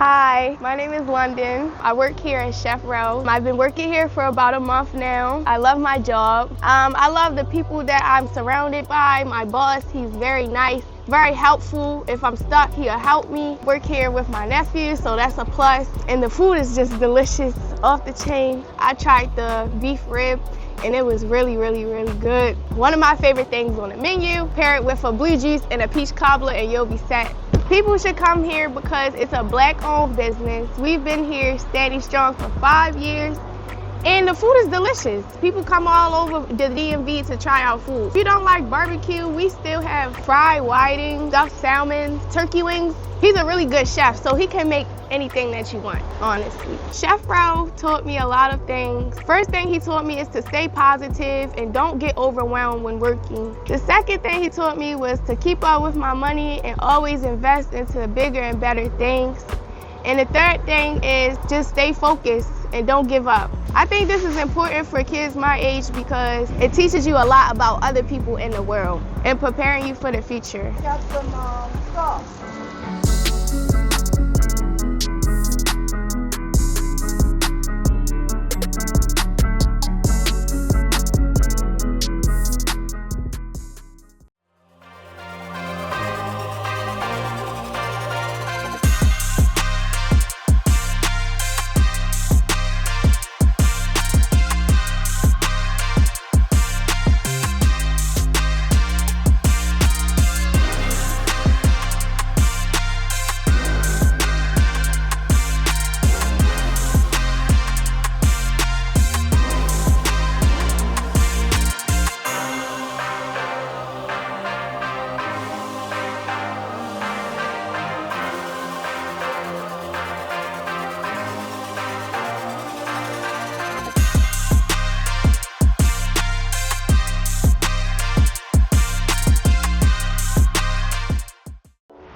Hi, my name is London. I work here at Chef Rell. I've been working here for about a month now. I love my job. I love the people that I'm surrounded by. My boss, he's very nice, very helpful. If I'm stuck, he'll help me. Work here with my nephew, so that's a plus. And the food is just delicious, off the chain. I tried the beef rib, and it was really, really, really good. One of my favorite things on the menu, pair it with a blue juice and a peach cobbler, and you'll be set. People should come here because it's a Black-owned business. We've been here standing strong for 5 years, and the food is delicious. People come all over the DMV to try our food. If you don't like barbecue, we still have fried whiting, stuffed salmon, turkey wings. He's a really good chef, so he can make anything that you want, honestly. Chef Rell taught me a lot of things. First thing he taught me is to stay positive and don't get overwhelmed when working. The second thing he taught me was to keep up with my money and always invest into bigger and better things. And the third thing is just stay focused and don't give up. I think this is important for kids my age because it teaches you a lot about other people in the world and preparing you for the future. Got some sauce.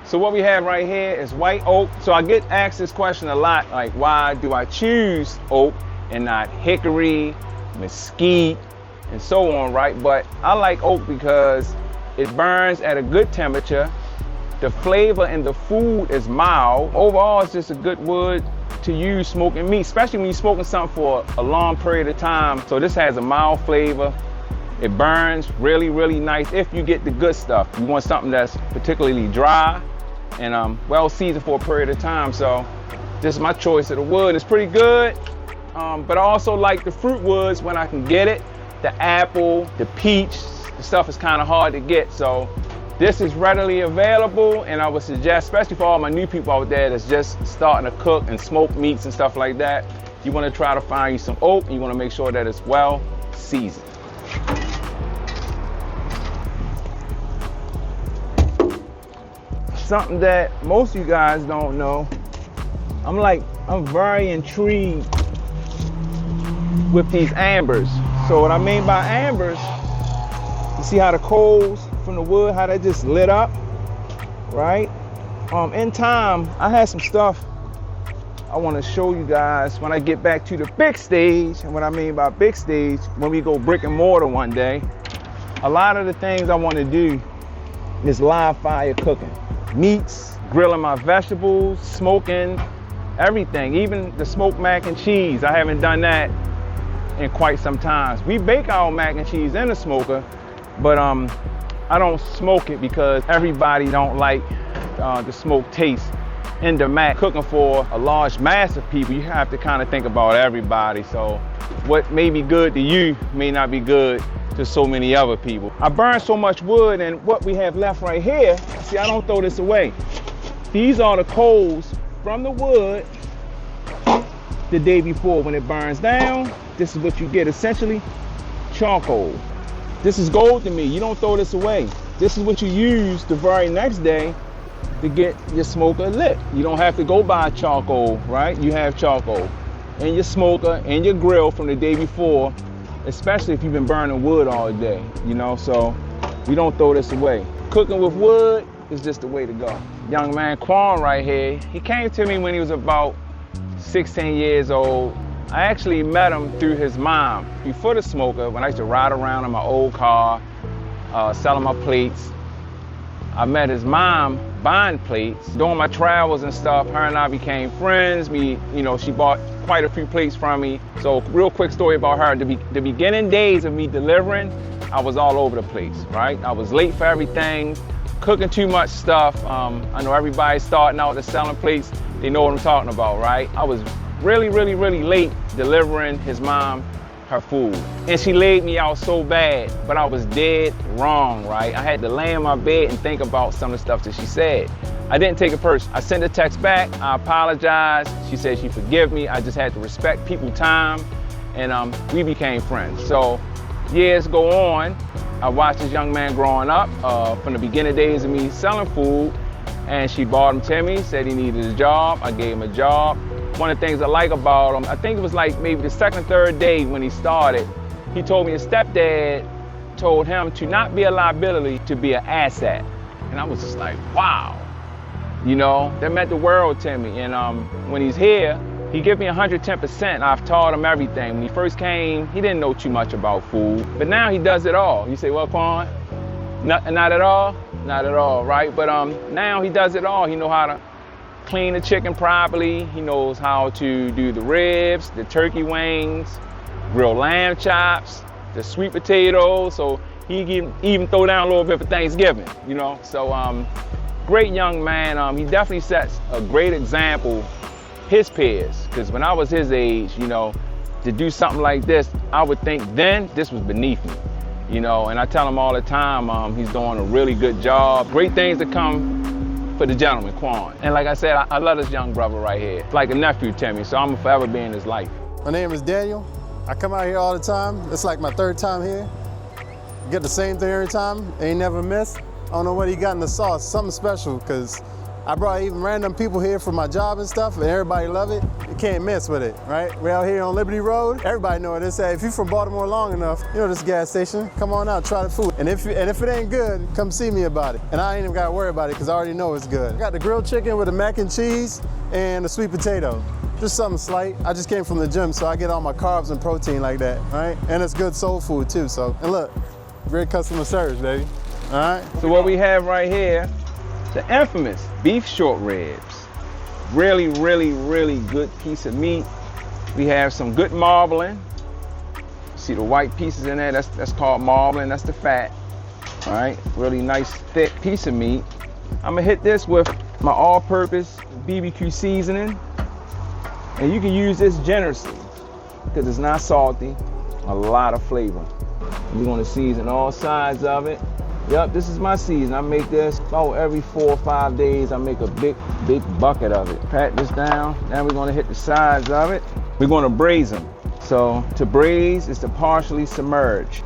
So what we have right here is white oak. So I get asked this question a lot, like why do I choose oak and not hickory, mesquite, and so on, right? But I like oak because it burns at a good temperature. The flavor in the food is mild. Overall, it's just a good wood to use smoking meat, especially when you're smoking something for a long period of time. So this has a mild flavor. It burns really, really nice if you get the good stuff. You want something that's particularly dry and well seasoned for a period of time. So this is my choice of the wood. It's pretty good, but I also like the fruit woods when I can get it. The apple, the peach, the stuff is kind of hard to get. So this is readily available, and I would suggest, especially for all my new people out there that's just starting to cook and smoke meats and stuff like that, you want to try to find you some oak, and you want to make sure that it's well seasoned. Something that most of you guys don't know, I'm very intrigued with these ambers. So what I mean by ambers, you see how the coals from the wood, how they just lit up, right? In time, I had some stuff I want to show you guys when I get back to the big stage. And what I mean by big stage, when we go brick and mortar one day, a lot of the things I want to do is live fire cooking. Meats, grilling my vegetables, smoking, everything, even the smoked mac and cheese. I haven't done that in quite some time. We bake our mac and cheese in the smoker, but I don't smoke it because everybody don't like the smoke taste in the mac. Cooking for a large mass of people, you have to kind of think about everybody. So what may be good to you may not be good to so many other people. I burn so much wood, and what we have left right here, see, I don't throw this away. These are the coals from the wood the day before. When it burns down, this is what you get, essentially charcoal. This is gold to me. You don't throw this away. This is what you use the very next day to get your smoker lit. You don't have to go buy charcoal, right? You have charcoal in your smoker and your grill from the day before, especially if you've been burning wood all day, you know, so we don't throw this away. Cooking with wood is just the way to go. Young man Quan right here, he came to me when he was about 16 years old. I actually met him through his mom. Before the smoker, when I used to ride around in my old car, selling my plates, I met his mom buying plates. During my travels and stuff, her and I became friends. She bought quite a few plates from me. So real quick story about her. The beginning days of me delivering, I was all over the place, right? I was late for everything, cooking too much stuff. I know everybody's starting out to selling plates. They know what I'm talking about, right? I was really late delivering his mom her food. And she laid me out so bad, but I was dead wrong, right? I had to lay in my bed and think about some of the stuff that she said. I didn't take it personally. I sent a text back, I apologized. She said she forgive me. I just had to respect people's time, and we became friends. So years go on, I watched this young man growing up from the beginning days of me selling food, and she brought him to me, said he needed a job. I gave him a job. One of the things I like about him, I think it was like maybe the second, third day when he started, he told me his stepdad told him to not be a liability, to be an asset. And I was just like, wow. That meant the world to me. And when he's here, he gives me 110%. I've taught him everything. When he first came, he didn't know too much about food, but now he does it all. You say, well, Quan, not at all? Not at all, right? But now he does it all. He knows how to clean the chicken properly. He knows how to do the ribs, the turkey wings, grilled lamb chops, the sweet potatoes. So he can even throw down a little bit for Thanksgiving, So great young man. He definitely sets a great example, his peers. Because when I was his age, to do something like this, I would think then this was beneath me. And I tell him all the time, he's doing a really good job. Great things to come for the gentleman, Quan. And like I said, I love this young brother right here. It's like a nephew to me, so I'm gonna forever be in his life. My name is Daniel. I come out here all the time. It's like my third time here. Get the same thing every time, ain't never miss. I don't know what he got in the sauce, something special, because I brought even random people here for my job and stuff, and everybody love it. You can't miss with it, right? We're out here on Liberty Road. Everybody know what it is. If you're from Baltimore long enough, you know this gas station. Come on out, try the food. And if it ain't good, come see me about it. And I ain't even got to worry about it because I already know it's good. I got the grilled chicken with the mac and cheese and the sweet potato. Just something slight. I just came from the gym, so I get all my carbs and protein like that, right? And it's good soul food too, so. And look, great customer service, baby, all right? So what we have right here, the infamous beef short ribs. Really good piece of meat. We have some good marbling. See the white pieces in there, that's called marbling, that's the fat. All right, really nice thick piece of meat. I'm gonna hit this with my all-purpose BBQ seasoning. And you can use this generously because it's not salty, a lot of flavor. We're gonna season all sides of it. Yep, this is my season. I make this about every 4 or 5 days. I make a big bucket of it. Pat this down. Now we're gonna hit the sides of it. We're gonna braise them. So to braise is to partially submerge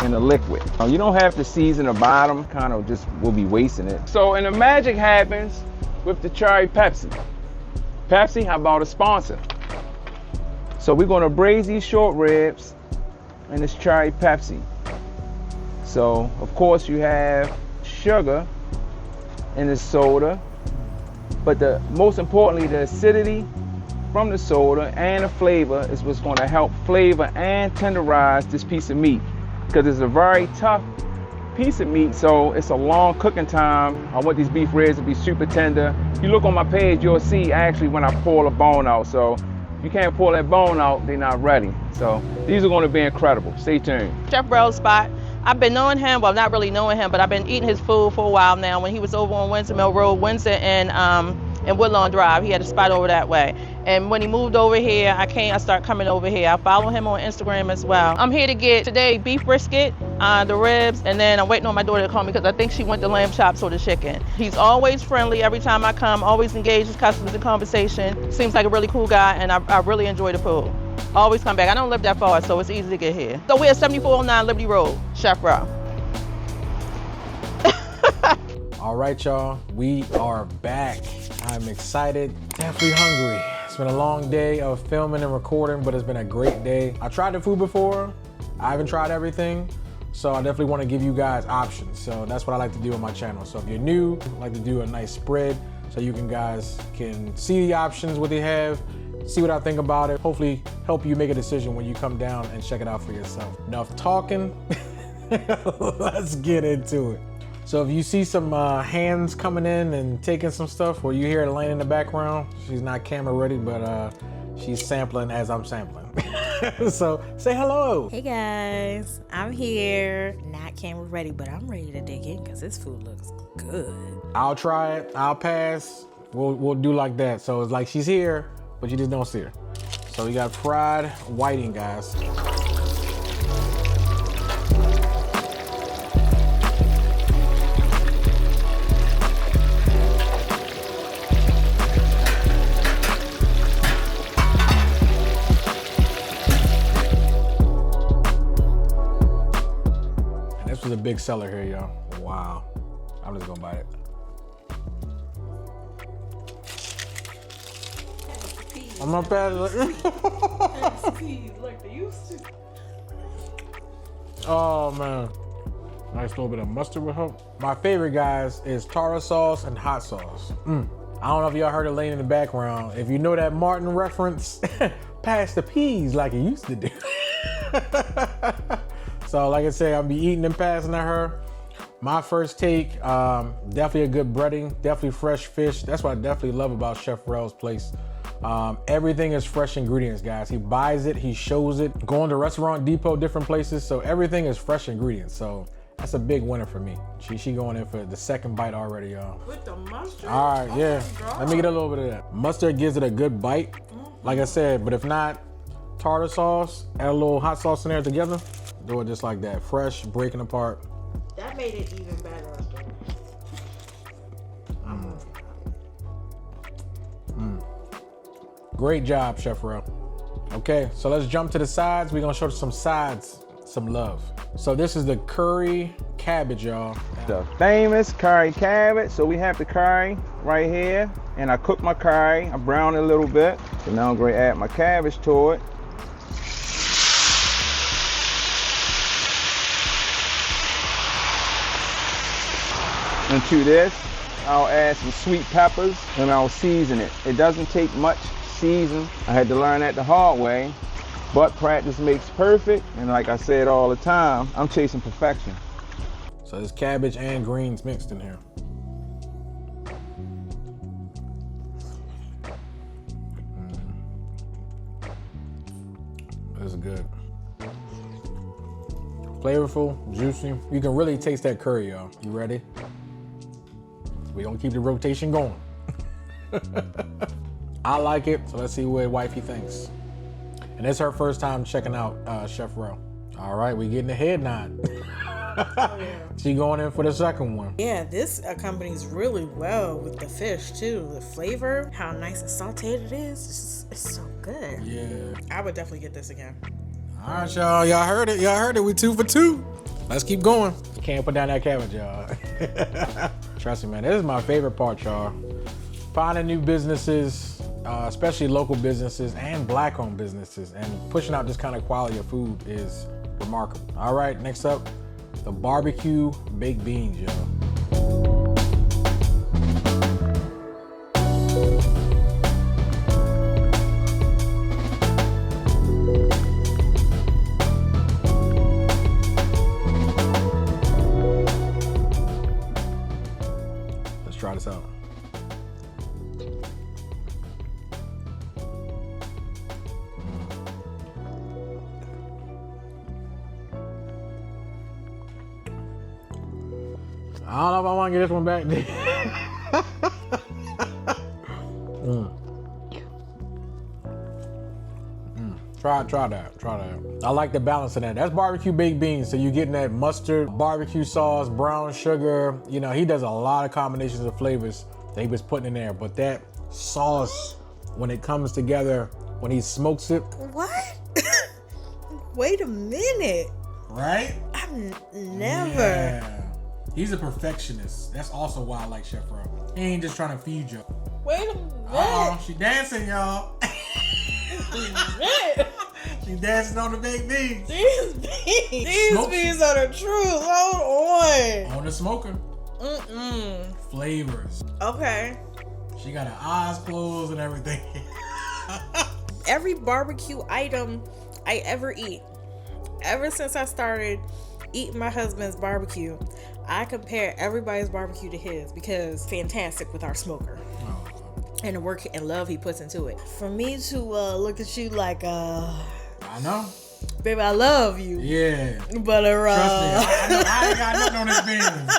in a liquid. You don't have to season the bottom, kind of just will be wasting it. So, and the magic happens with the cherry Pepsi. Pepsi, how about a sponsor? So we're gonna braise these short ribs in this cherry Pepsi. So, of course, you have sugar in the soda, but most importantly, the acidity from the soda and the flavor is what's going to help flavor and tenderize this piece of meat, because it's a very tough piece of meat, so it's a long cooking time. I want these beef ribs to be super tender. If you look on my page, you'll see actually when I pull a bone out. So if you can't pull that bone out, they're not ready. So these are going to be incredible. Stay tuned. Chef Rell spot. I've been knowing him, well, not really knowing him, but I've been eating his food for a while now. When he was over on Windsor Mill Road, Windsor and Woodlawn Drive, he had a spot over that way. And when he moved over here, I started coming over here. I follow him on Instagram as well. I'm here to get today beef brisket, the ribs, and then I'm waiting on my daughter to call me because I think she went to lamb chops or the chicken. He's always friendly every time I come, always engage his customers in conversation. Seems like a really cool guy, and I really enjoy the food. Always come back. I don't live that far, so it's easy to get here. So we're at 7409 Liberty Road, Chef Rell. All right, y'all, we are back. I'm excited, definitely hungry. It's been a long day of filming and recording, but it's been a great day. I tried the food before. I haven't tried everything, so I definitely want to give you guys options. So that's what I like to do on my channel. So if you're new, I like to do a nice spread so you guys can see the options, what they have, see what I think about it, hopefully help you make a decision when you come down and check it out for yourself. Enough talking, let's get into it. So if you see some hands coming in and taking some stuff, or you hear Elaine in the background, she's not camera ready, but she's sampling as I'm sampling. So say hello. Hey guys, I'm here. Not camera ready, but I'm ready to dig in because this food looks good. I'll try it, I'll pass. We'll do like that. So it's like she's here, but you just don't see her. So we got fried whiting, guys. And this was a big seller here, y'all. Wow. I'm just gonna bite it. I'm not bad. Oh man, nice little bit of mustard with her. My favorite, guys, is tartar sauce and hot sauce. I don't know if y'all heard Elaine in the background. If you know that Martin reference, pass the peas like it used to do. So like I said, I'll be eating and passing to her. My first take, definitely a good breading, definitely fresh fish. That's what I definitely love about Chef Rell's place. Everything is fresh ingredients, guys. He buys it, he shows it. Going to Restaurant Depot, different places, so everything is fresh ingredients. So that's a big winner for me. She going in for the second bite already, y'all. With the mustard? All right, yeah. Let me get a little bit of that. Mustard gives it a good bite, like I said, but if not, tartar sauce, add a little hot sauce in there together, do it just like that. Fresh, breaking apart. That made it even better. Great job, Chef Rell. Okay, so let's jump to the sides. We're gonna show some sides, some love. So this is the curry cabbage, y'all. The famous curry cabbage. So we have the curry right here, and I cook my curry. I brown it a little bit. So now I'm going to add my cabbage to it. And to this, I'll add some sweet peppers and I'll season it. It doesn't take much season. I had to learn that the hard way, but practice makes perfect. And like I said all the time, I'm chasing perfection. So there's cabbage and greens mixed in here. This is good. Flavorful, juicy. You can really taste that curry, y'all. You ready? We're gonna keep the rotation going. I like it, so let's see what wifey thinks. And it's her first time checking out Chef Rell. All right, we getting the head nod. She going in for the second one. Yeah, this accompanies really well with the fish too. The flavor, how nice and sauteed it is, it's so good. Yeah. I would definitely get this again. All right, y'all. Y'all heard it. Y'all heard it. We 2 for 2. Let's keep going. Can't put down that cabbage, y'all. Trust me, man. This is my favorite part, y'all. Finding new businesses, especially local businesses and Black-owned businesses, and pushing out this kind of quality of food is remarkable. All right, next up, the barbecue baked beans, y'all. Let's try this out. I don't know if I want to get this one back. Try that. I like the balance of that. That's barbecue baked beans. So you're getting that mustard, barbecue sauce, brown sugar. You know, he does a lot of combinations of flavors that he was putting in there. But that sauce, when it comes together, when he smokes it. What? Wait a minute. Right? I've never. Yeah. He's a perfectionist. That's also why I like Chef Rell. He ain't just trying to feed you. Wait a minute. Oh, she dancing, y'all. She dancing on the baked beans. These beans are the truth. Hold On the smoker. on. Flavors. Okay. She got her eyes closed and everything. Every barbecue item I ever eat, ever since I started eating my husband's barbecue, I compare everybody's barbecue to his because fantastic with our smoker. And the work and love he puts into it. For me to look at you like, I know. baby, I love you. Yeah. But Trust me, I ain't got nothing on his beans.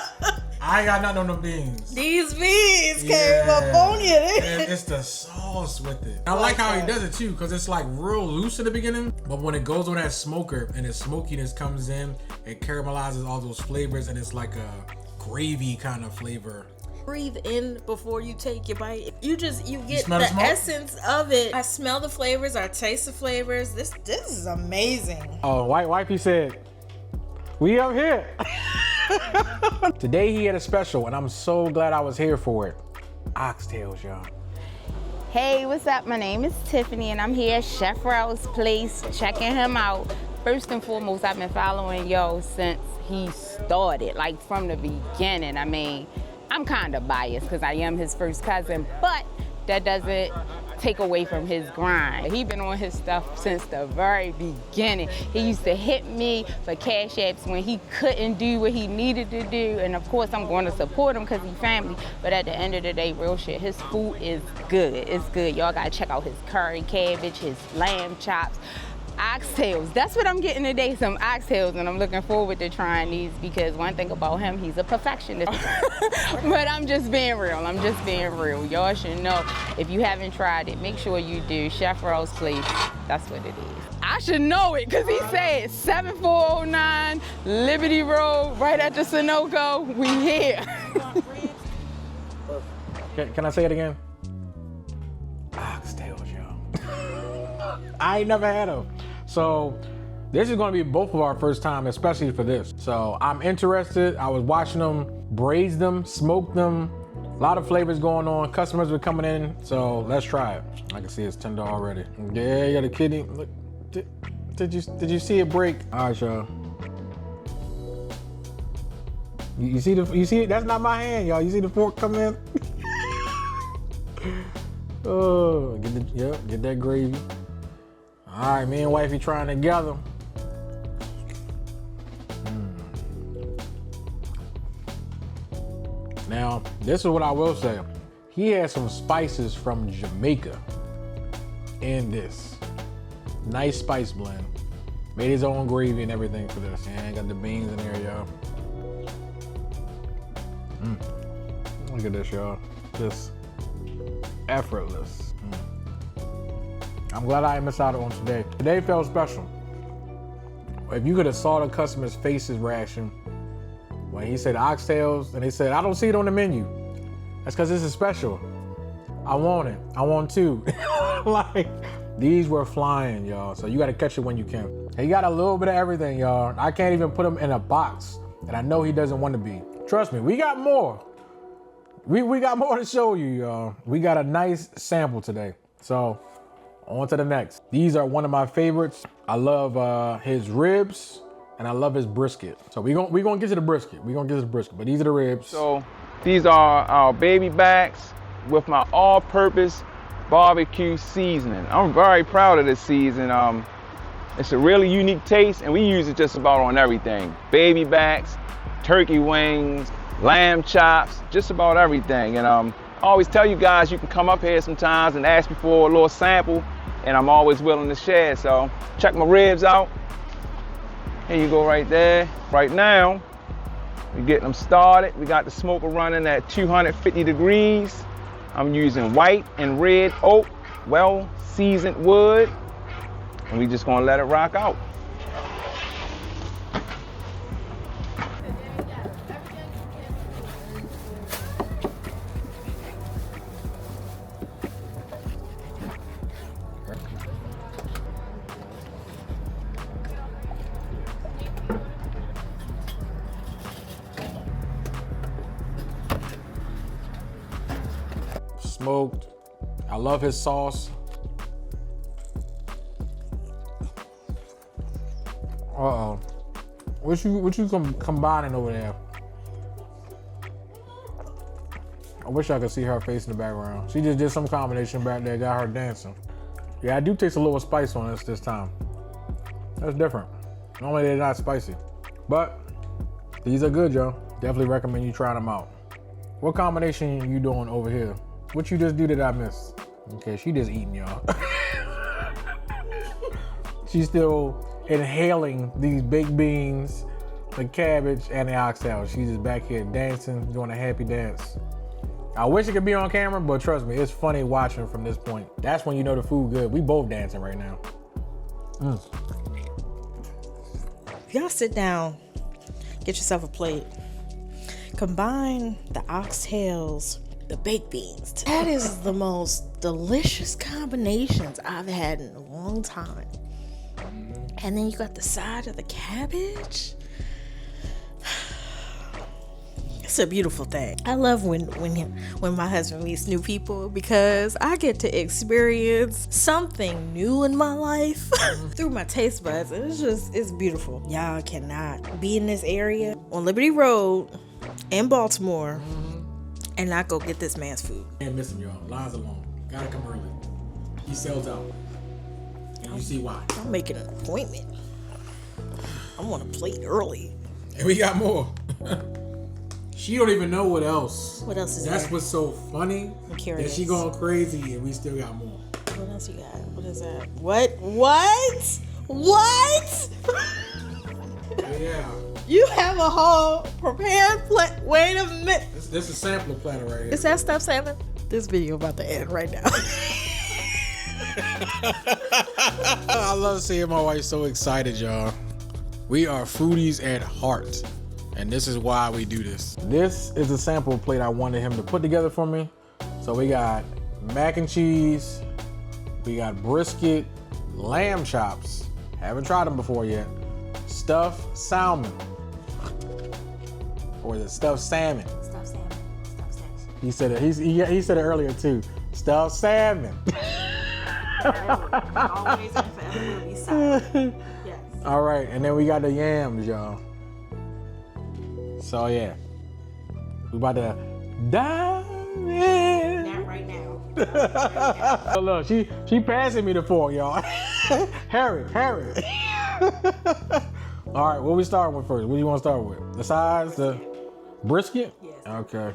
I ain't got nothing on the beans. These beans came up on you. And it's the sauce with it. I like how he does it too, because it's like real loose in the beginning, but when it goes on that smoker and the smokiness comes in, it caramelizes all those flavors, and it's like a gravy kind of flavor. Breathe in before you take your bite. You get smell the the smoke? essence of it. I smell the flavors. I taste the flavors. This is amazing. Oh, wifey said, we up here. Today he had a special, and I'm so glad I was here for it. Oxtails, y'all. Hey, what's up? My name is Tiffany, and I'm here at Chef Rell's place, checking him out. First and foremost, I've been following y'all since he started, like from the beginning. I mean, I'm kind of biased because I am his first cousin, but that doesn't take away from his grind. He been on his stuff since the very beginning. He used to hit me for cash apps when he couldn't do what he needed to do, and of course I'm going to support him because he's family, but at the end of the day, real shit, his food is good. It's good. Y'all gotta check out his curry cabbage, his lamb chops, oxtails. That's what I'm getting today, some oxtails, and I'm looking forward to trying these because one thing about him, he's a perfectionist. But I'm just being real. I'm just being real. Y'all should know, if you haven't tried it, make sure you do. Chef Rell's place, that's what it is. I should know it because he said 7409 Liberty Road, right at the Sunoco. We here. Can I say it again? Oxtails, y'all. I ain't never had them. So this is gonna be both of our first time, especially for this. So I'm interested. I was watching them, braise them, smoke them. A lot of flavors going on. Customers were coming in, so let's try it. I can see it's tender already. Yeah, you got a kidney. Look, did you see it break? All right, y'all. You see it? That's not my hand, y'all. You see the fork come in? Oh, get that gravy. All right, me and wifey trying together. Now, this is what I will say. He has some spices from Jamaica in this. Nice spice blend. Made his own gravy and everything for this. And got the beans in there, y'all. Look at this, y'all. Just effortless. I'm glad I didn't miss out on today. Today felt special. If you could have saw the customer's faces reaction when he said oxtails and they said, I don't see it on the menu. That's because this is special. I want it. I want two. Like, these were flying, y'all. So you got to catch it when you can. He got a little bit of everything, y'all. I can't even put him in a box. And I know he doesn't want to be. Trust me, we got more. We got more to show you, y'all. We got a nice sample today. So on to the next. These are one of my favorites. I love his ribs and I love his brisket. So we're gonna get to the brisket. But these are the ribs. So these are our baby backs with my all-purpose barbecue seasoning. I'm very proud of this seasoning. It's a really unique taste and we use it just about on everything. Baby backs, turkey wings, lamb chops, just about everything. And I always tell you guys, you can come up here sometimes and ask me for a little sample, and I'm always willing to share. So check my ribs out. Here you go right there. Right now, we're getting them started. We got the smoker running at 250 degrees. I'm using white and red oak, well-seasoned wood, and we just gonna let it rock out. Smoked. I love his sauce. Uh-oh. What you combining over there? I wish I could see her face in the background. She just did some combination back there, got her dancing. Yeah, I do taste a little spice on this time. That's different. Normally they're not spicy. But these are good, y'all. Definitely recommend you try them out. What combination you doing over here? What you just do that I missed? Okay, she just eating, y'all. She's still inhaling these baked beans, the cabbage, and the oxtails. She's just back here dancing, doing a happy dance. I wish it could be on camera, but trust me, it's funny watching from this point. That's when you know the food good. We both dancing right now. If y'all sit down, get yourself a plate. Combine the oxtails, the baked beans. That is the most delicious combinations I've had in a long time. And then you got the side of the cabbage. It's a beautiful thing. I love when my husband meets new people because I get to experience something new in my life through my taste buds. It's beautiful. Y'all cannot be in this area on Liberty Road in Baltimore and not go get this man's food. Can't miss him, y'all. Lines are long. Gotta come early. He sells out. And you see why. I'm making an appointment. I want a plate early. And we got more. She don't even know what else. What else is That's there? what's so funny. I'm curious. That she going crazy and we still got more. What else you got? What is that? What? Yeah. You have a whole prepared plate. Wait a minute. This is a sampler platter right here. Is that stuff salmon? This video about to end right now. I love seeing my wife so excited, y'all. We are foodies at heart. And this is why we do this. This is a sample plate I wanted him to put together for me. So we got mac and cheese. We got brisket, lamb chops. Haven't tried them before yet. Stuffed salmon. Or is it stuffed salmon? Stuffed salmon. Stuffed salmon. He said it. He said it earlier too. Stuffed salmon. Always and forever will be silent. Yes. All right, and then we got the yams, y'all. So yeah, we about to dive in. Not right now. Oh, look, she passing me the fork, y'all. Harry. All right, what we starting with first? What do you want to start with? The sides, the brisket? Yes. Okay.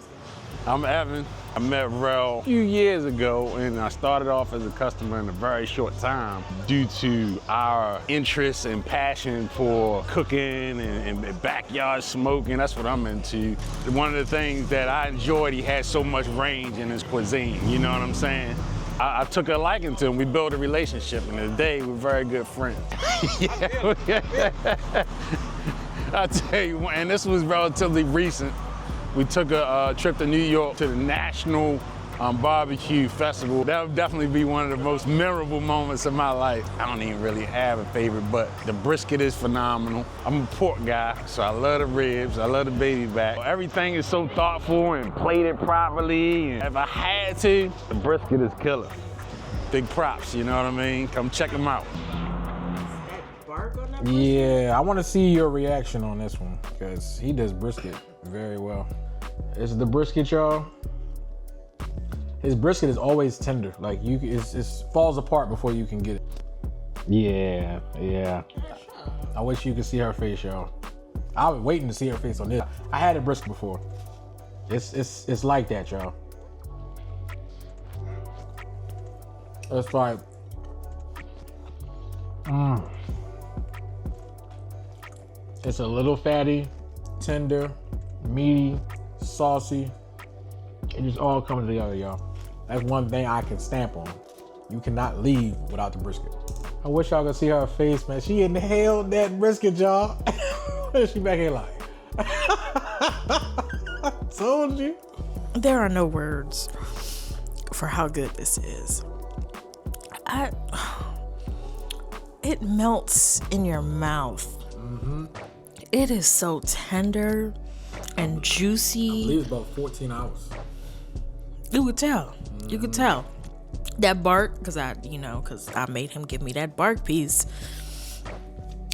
I'm Evan. I met Rell a few years ago and I started off as a customer in a very short time due to our interest and passion for cooking and backyard smoking. That's what I'm into. One of the things that I enjoyed, he had so much range in his cuisine, you know what I'm saying? I took a liking to him. We built a relationship and today we're very good friends. I tell you, and this was relatively recent. We took a trip to New York to the National Barbecue Festival. That would definitely be one of the most memorable moments of my life. I don't even really have a favorite, but the brisket is phenomenal. I'm a pork guy, so I love the ribs, I love the baby back. Everything is so thoughtful and plated properly. And if I had to, the brisket is killer. Big props, you know what I mean? Come check them out. Yeah, I want to see your reaction on this one because he does brisket very well. This is the brisket, y'all. His brisket is always tender. Like it falls apart before you can get it. Yeah. I wish you could see her face, y'all. I was waiting to see her face on this. I had a brisket before. It's like that, y'all. It's like, It's a little fatty, tender, meaty, saucy. It just all comes together, y'all. That's one thing I can stamp on. You cannot leave without the brisket. I wish y'all could see her face, man. She inhaled that brisket, y'all. She back here like, told you. There are no words for how good this is. It melts in your mouth. Mm-hmm. It is so tender and juicy. I believe it's about 14 hours. You could tell. Mm-hmm. You could tell. That bark, because I made him give me that bark piece.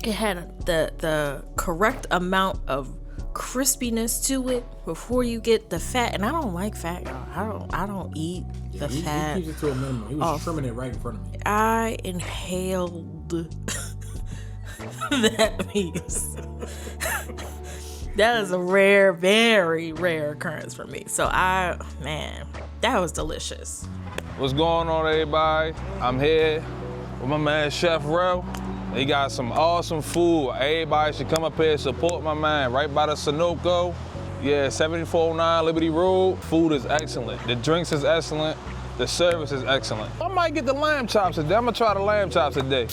It had the correct amount of crispiness to it before you get the fat. And I don't like fat, y'all. I don't eat the fat. He keeps it to a minimum. He was trimming it right in front of me. I inhaled that piece. That is a rare, very rare occurrence for me. So man, that was delicious. What's going on, everybody? I'm here with my man Chef Rell. He got some awesome food. Everybody should come up here and support my man right by the Sunoco. Yeah, 7409 Liberty Road. Food is excellent. The drinks is excellent. The service is excellent. I might get the lamb chops today. I'm gonna try the lamb chops today.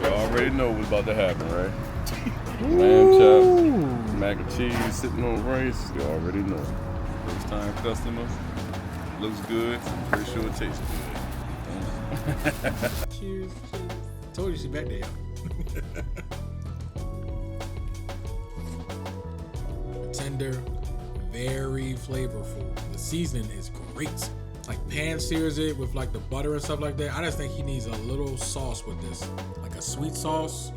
Already know what's about to happen, right? Lamb chops, mac and cheese sitting on rice. You already know. First time customer. Looks good. I'm pretty sure it tastes good. Cheers. Told you she back there. Tender, very flavorful. The seasoning is great. Like pan sears it with like the butter and stuff like that. I just think he needs a little sauce with this, like a sweet sauce.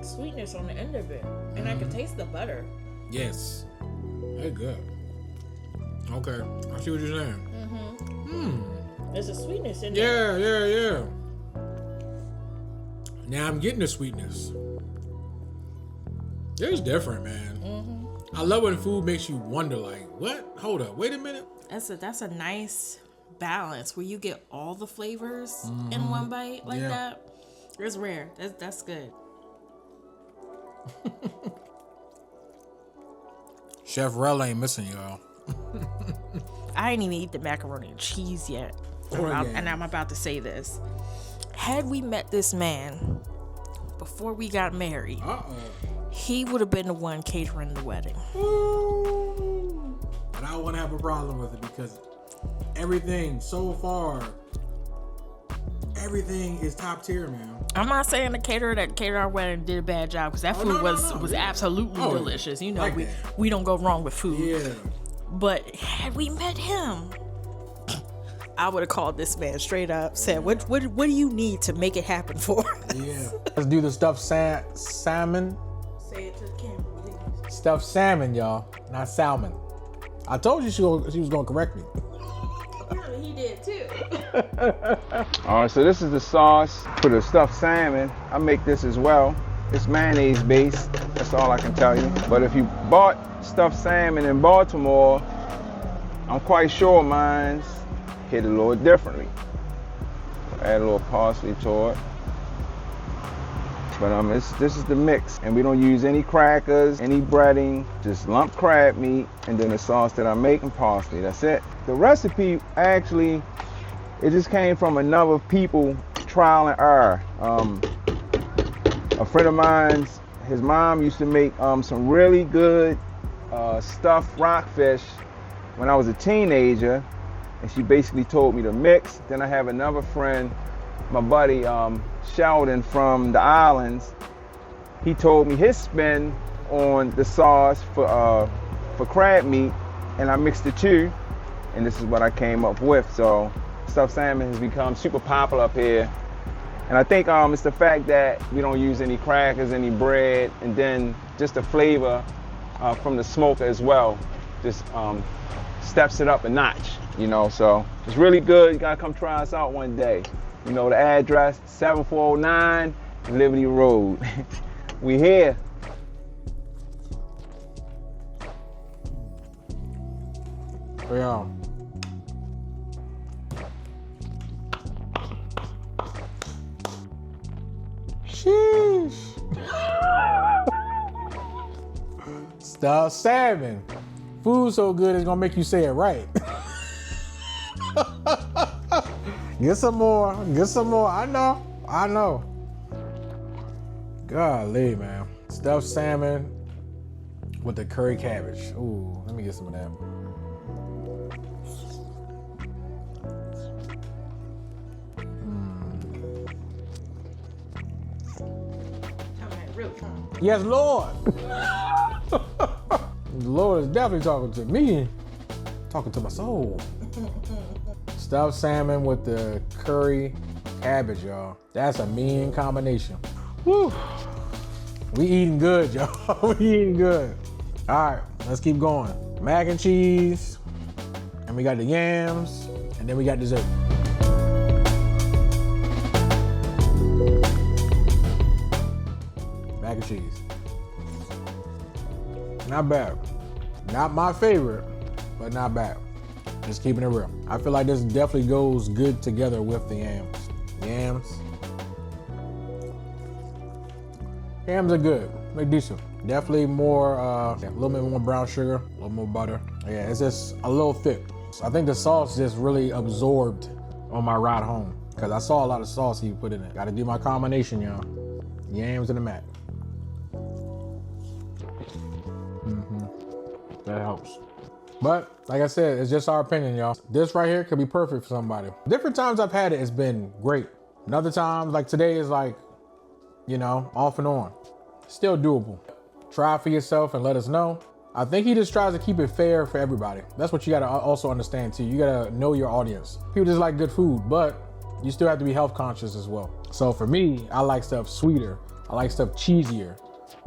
Sweetness on the end of it, and I can taste the butter. Yes, very good. Okay, I see what you're saying. There's a sweetness in there. Yeah. Now I'm getting the sweetness. It's different, man. I love when food makes you wonder, like, what? Hold up, wait a minute. That's a nice balance where you get all the flavors in one bite like that. It's rare. That's good. Chef Rell ain't missing, y'all. I ain't even eat the macaroni and cheese yet. And I'm about to say this. Had we met this man before we got married, he would have been the one catering the wedding. But I wouldn't have a problem with it because everything so far, everything is top tier, man. I'm not saying the caterer that catered our wedding did a bad job because that food was absolutely delicious. You know, like we don't go wrong with food. Yeah. But had we met him, I would have called this man straight up, said, what do you need to make it happen for us? Yeah. Let's do the stuffed salmon. Say it to the camera, please. Stuffed salmon, y'all, not salmon. I told you she was going to correct me. Apparently he did too. All right, so this is the sauce for the stuffed salmon. I make this as well. It's mayonnaise based. That's all I can tell you. But if you bought stuffed salmon in Baltimore, I'm quite sure mine's hit a little differently. Add a little parsley to it. But this is the mix, and we don't use any crackers, any breading, just lump crab meat, and then the sauce that I make and parsley. That's it. The recipe actually, it just came from a number of people trial and error. A friend of mine's, his mom used to make some really good stuffed rockfish when I was a teenager, and she basically told me to mix. Then I have another friend, my buddy Sheldon from the islands. He told me his spin on the sauce for crab meat, and I mixed the two, and this is what I came up with. So stuffed salmon has become super popular up here. And I think it's the fact that we don't use any crackers, any bread, and then just the flavor from the smoker as well. Just steps it up a notch, you know. So it's really good. You gotta come try us out one day. You know the address, 7409 Liberty Road. We here. Yeah. Sheesh. Stuffed salmon. Food so good it's gonna make you say it right. Get some more. I know. Golly, man. Stuffed salmon with the curry cabbage. Ooh, let me get some of that. Yes, Lord. The Lord is definitely talking to me, talking to my soul. Stuffed salmon with the curry cabbage, y'all. That's a mean combination. Woo. We eating good, y'all. We eating good. All right, let's keep going. Mac and cheese, and we got the yams, and then we got dessert. Mac and cheese. Not bad. Not my favorite, but not bad. Just keeping it real. I feel like this definitely goes good together with the yams. Yams are good. They're decent. Definitely more, a little bit more brown sugar, a little more butter. Yeah, it's just a little thick. I think the sauce just really absorbed on my ride home because I saw a lot of sauce he put in it. Got to do my combination, y'all. Yams and the mac. That helps. But like I said, it's just our opinion, y'all. This right here could be perfect for somebody. Different times I've had it, it's been great. And other times, like today is like, you know, off and on. Still doable. Try it for yourself and let us know. I think he just tries to keep it fair for everybody. That's what you gotta also understand too. You gotta know your audience. People just like good food, but you still have to be health conscious as well. So for me, I like stuff sweeter. I like stuff cheesier.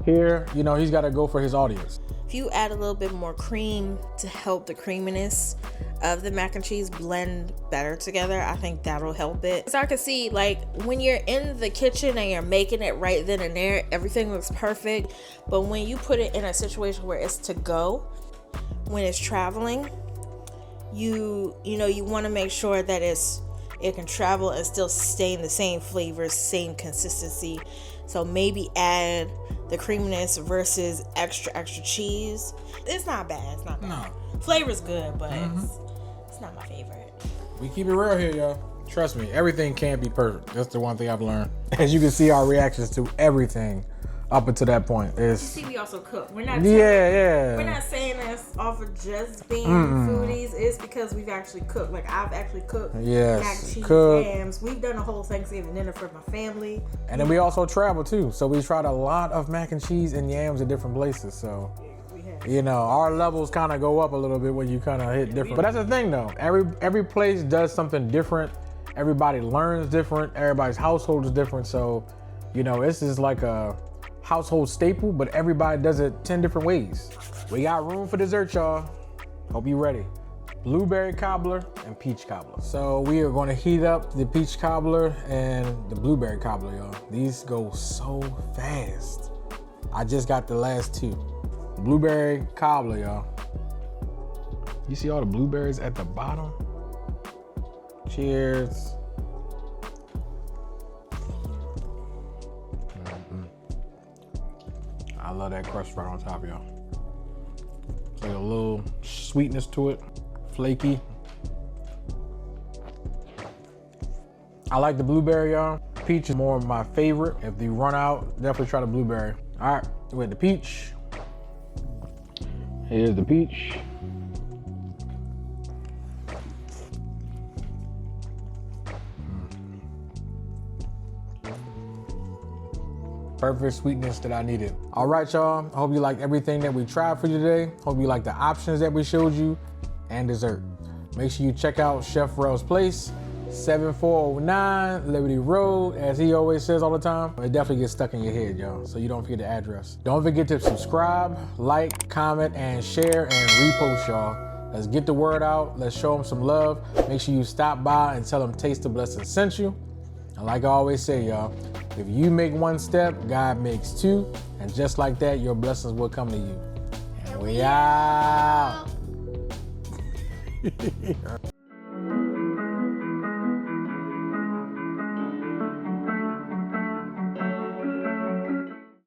Here, you know, he's gotta go for his audience. If you add a little bit more cream to help the creaminess of the mac and cheese blend better together, I think that'll help it. So I can see, like, when you're in the kitchen and you're making it right then and there, everything looks perfect. But when you put it in a situation where it's to go, when it's traveling, you want to make sure that it can travel and still sustain the same flavors, same consistency. So maybe add the creaminess versus extra cheese. It's not bad. It's not bad. No. Flavor's good, but it's not my favorite. We keep it real here, y'all. Trust me, everything can't be perfect. That's the one thing I've learned. As you can see, our reactions to everything up until that point is. You see, we also cook. We're not. Yeah. We're not saying this off of just being foodies. It's because we've actually cooked. Like I've actually cooked. Yes. Mac and cheese, yams. We've done a whole Thanksgiving dinner for my family. And then we also travel too. So we tried a lot of mac and cheese and yams at different places. So. You know, our levels kind of go up a little bit when you kind of hit different. But that's the thing though. Every place does something different. Everybody learns different. Everybody's household is different. So, you know, this is like a household staple, but everybody does it 10 different ways. We got room for dessert, y'all. Hope you ready. Blueberry cobbler and peach cobbler. So we are going to heat up the peach cobbler and the blueberry cobbler, y'all. These go so fast. I just got the last two. Blueberry cobbler, y'all. You see all the blueberries at the bottom? Cheers. I love that crust right on top, y'all. Like a little sweetness to it, flaky. I like the blueberry, y'all. Peach is more of my favorite. If you run out, definitely try the blueberry. All right, with the peach. Here's the peach. Perfect sweetness that I needed. All right, y'all. I hope you liked everything that we tried for you today. Hope you liked the options that we showed you and dessert. Make sure you check out Chef Rell's place, 7409 Liberty Road. As he always says all the time, it definitely gets stuck in your head, y'all, so you don't forget the address. Don't forget to subscribe, like, comment, and share, and repost, y'all. Let's get the word out. Let's show them some love. Make sure you stop by and tell them Taste the Blessing sent you. And like I always say, y'all, if you make one step, God makes two. And just like that, your blessings will come to you. And we out.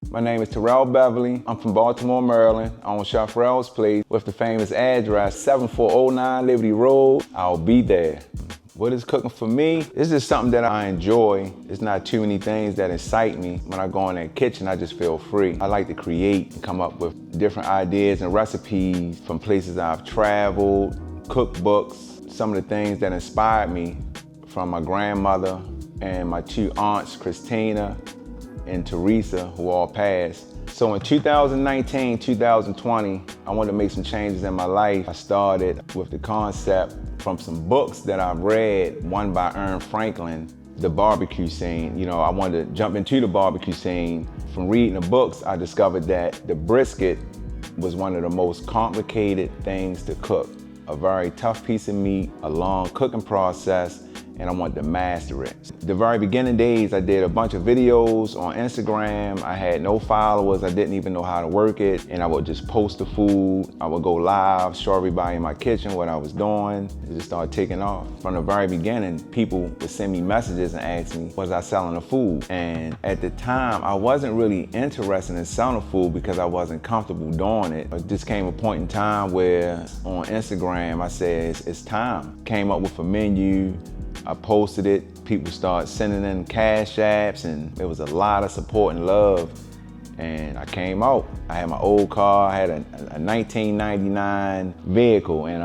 My name is Terrell Beverly. I'm from Baltimore, Maryland. I'm on Chef Terrell's place with the famous address, 7409 Liberty Road. I'll be there. What is cooking for me? This is something that I enjoy. It's not too many things that excite me. When I go in that kitchen, I just feel free. I like to create and come up with different ideas and recipes from places I've traveled, cookbooks, some of the things that inspired me from my grandmother and my two aunts, Christina and Teresa, who all passed. So in 2019, 2020, I wanted to make some changes in my life. I started with the concept from some books that I've read, one by Ern Franklin, The Barbecue Scene. You know, I wanted to jump into the barbecue scene. From reading the books, I discovered that the brisket was one of the most complicated things to cook. A very tough piece of meat, a long cooking process, and I wanted to master it. The very beginning days, I did a bunch of videos on Instagram. I had no followers. I didn't even know how to work it. And I would just post the food. I would go live, show everybody in my kitchen what I was doing. It just started taking off. From the very beginning, people would send me messages and ask me, was I selling the food? And at the time, I wasn't really interested in selling food because I wasn't comfortable doing it. It just came a point in time where on Instagram, I said, it's time. Came up with a menu. I posted it, people started sending in cash apps, and there was a lot of support and love. And I came out. I had my old car, I had a 1999 vehicle, and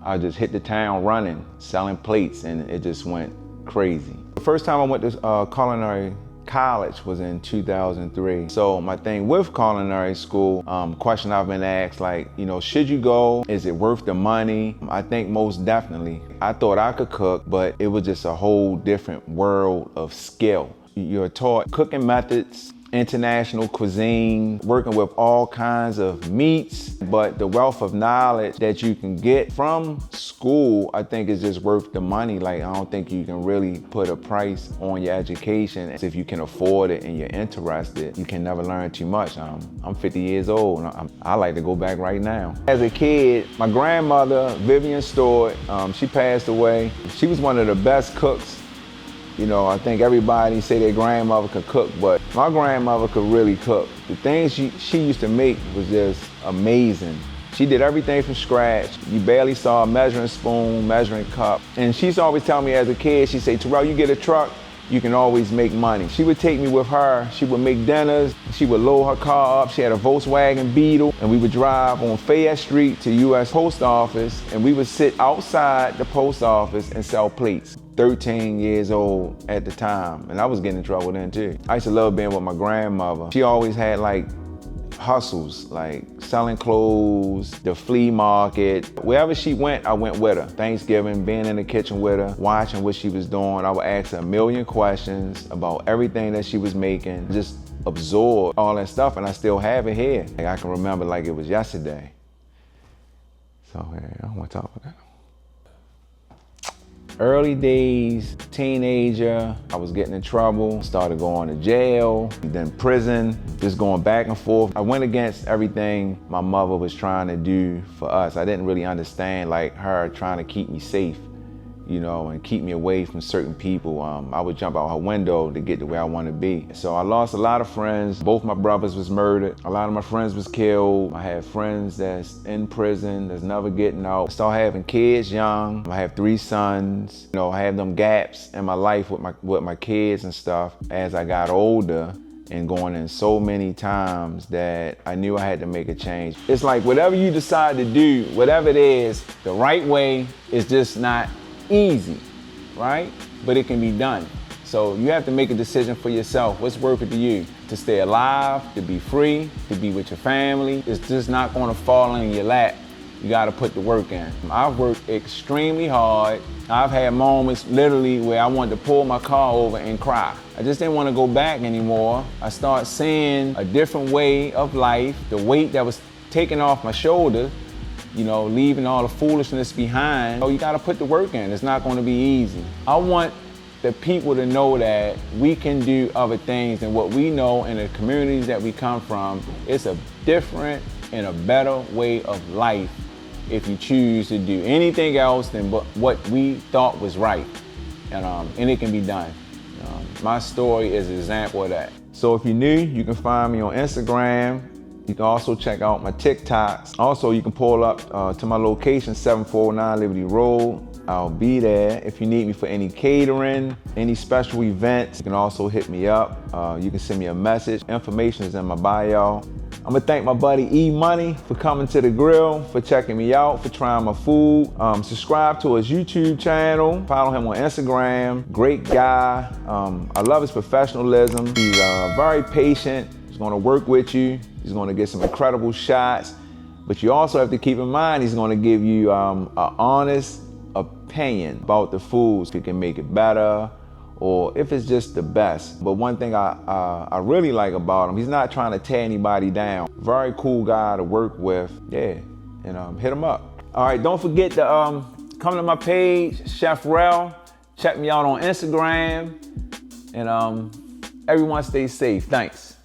I just hit the town running, selling plates, and it just went crazy. The first time I went to culinary college was in 2003. So my thing with culinary school, question I've been asked, like, you know, should you go? Is it worth the money? I think most definitely. I thought I could cook, but it was just a whole different world of skill. You're taught cooking methods, international cuisine, working with all kinds of meats, but the wealth of knowledge that you can get from school, I think is just worth the money. Like, I don't think you can really put a price on your education. If you can afford it and you're interested, you can never learn too much. I'm 50 years old, and I like to go back right now. As a kid, my grandmother, Vivian Stewart, she passed away. She was one of the best cooks. You know, I think everybody say their grandmother could cook, but my grandmother could really cook. The things she used to make was just amazing. She did everything from scratch. You barely saw a measuring spoon, measuring cup. And she used to always tell me as a kid, she'd say, Terrell, you get a truck, you can always make money. She would take me with her. She would make dinners. She would load her car up. She had a Volkswagen Beetle, and we would drive on Fayette Street to U.S. Post Office, and we would sit outside the post office and sell plates. 13 years old at the time, and I was getting in trouble then too. I used to love being with my grandmother. She always had like hustles, like selling clothes, the flea market. Wherever she went, I went with her. Thanksgiving, being in the kitchen with her, watching what she was doing. I would ask her a million questions about everything that she was making, just absorb all that stuff, and I still have it here. Like, I can remember like it was yesterday. So yeah, I don't want to talk about that. Early days, teenager, I was getting in trouble, started going to jail, then prison, just going back and forth. I went against everything my mother was trying to do for us. I didn't really understand like her trying to keep me safe, you know, and keep me away from certain people. I would jump out her window to get to where I want to be. So I lost a lot of friends. Both my brothers was murdered. A lot of my friends was killed. I have friends that's in prison, that's never getting out. I started having kids young. I have 3 sons. You know, I have them gaps in my life with my kids and stuff. As I got older and going in so many times that I knew I had to make a change. It's like whatever you decide to do, whatever it is, the right way is just not easy, right? But it can be done. So you have to make a decision for yourself. What's worth it to you? To stay alive, to be free, to be with your family. It's just not gonna fall in your lap. You gotta put the work in. I've worked extremely hard. I've had moments literally where I wanted to pull my car over and cry. I just didn't want to go back anymore. I started seeing a different way of life, the weight that was taken off my shoulders, you know, leaving all the foolishness behind. So you gotta put the work in. It's not gonna be easy. I want the people to know that we can do other things than what we know in the communities that we come from. It's a different and a better way of life if you choose to do anything else than what we thought was right. And it can be done. My story is an example of that. So if you're new, you can find me on Instagram. You can also check out my TikToks. Also, you can pull up to my location, 749 Liberty Road. I'll be there. If you need me for any catering, any special events, you can also hit me up. You can send me a message. Information is in my bio. I'm gonna thank my buddy E Money for coming to the grill, for checking me out, for trying my food. Subscribe to his YouTube channel. Follow him on Instagram. Great guy. I love his professionalism. He's very patient. He's gonna work with you. He's gonna get some incredible shots. But you also have to keep in mind he's gonna give you an honest opinion about the foods. If he can make it better or if it's just the best. But one thing I really like about him, he's not trying to tear anybody down. Very cool guy to work with. Yeah, and hit him up. All right, don't forget to come to my page, Chef Rell. Check me out on Instagram, and everyone stay safe. Thanks.